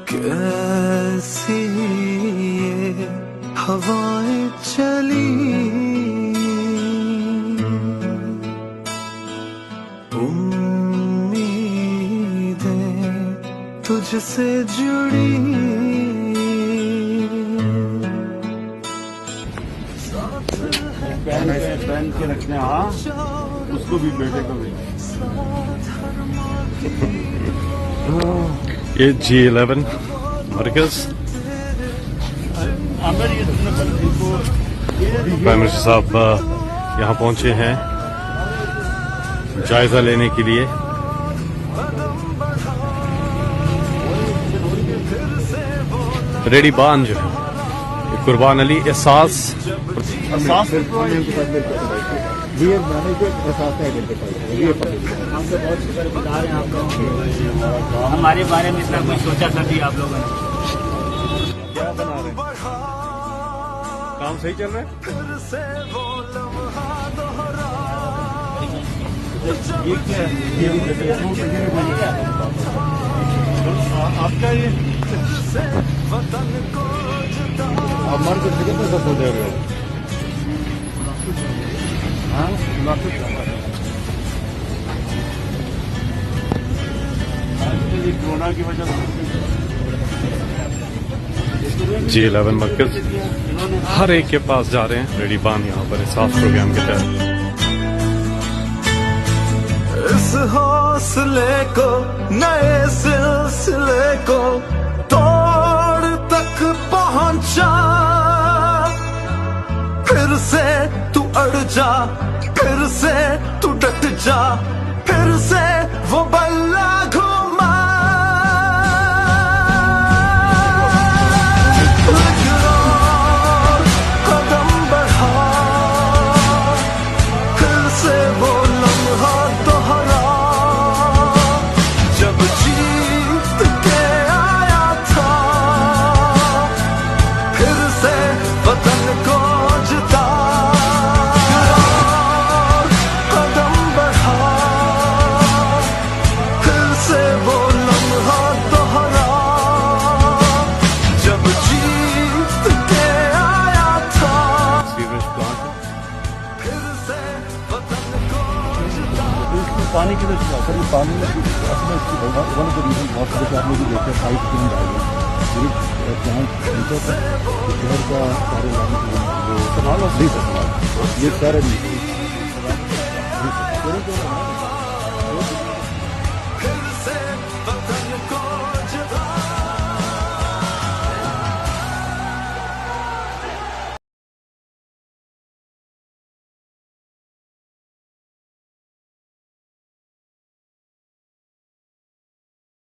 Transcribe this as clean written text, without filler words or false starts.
कैसी ये हवाएं चली, उम्मीदें तुझसे जुड़ी। पहन के रखने, हाँ उसको भी, बेटे को भी। ये G11 मरकज प्राइम मिनिस्टर साहब यहाँ पहुंचे हैं जायजा लेने के लिए। रेडी बान जो है कुर्बान अली एहसास हमसे बहुत शुक्रगुजार हैं आप लोगों के, हमारे बारे में इतना कुछ सोचा था भी आप लोगों ने। क्या बना रहे हैं? काम सही चल रहा है? ये क्या है? आपका ये अब मर के जगह पे सब हो जाएगा। हाँ कोरोना की वजह से G11 मरकज हर एक के पास जा रहे हैं। रेडी बान यहाँ पर एहसास प्रोग्राम के तहत इस हौसले को, नए सिलसिले को तोड़ तक पहुंचा। फिर से तू अड़ जा, फिर से तू डट जा, फिर से वो बल्ला घुमा। कदम बढ़ा, फिर से वो लम्हा दोहरा जब जीत के आया था। फिर से वतन को जिता। कदम बढ़ा, फिर से वो लम्हा दोहरा जब जीत के आया था। सीवरेज प्लांट फिर से वतन को जिता। पानी की वजह से पानी में वन ऑफ द रीजन बहुत सारे आप लोग देखते हैं पाइप क्यों डाल रहे हैं प्लांट शहर का सारे लाइन वो संभाल नहीं सकता ये सारे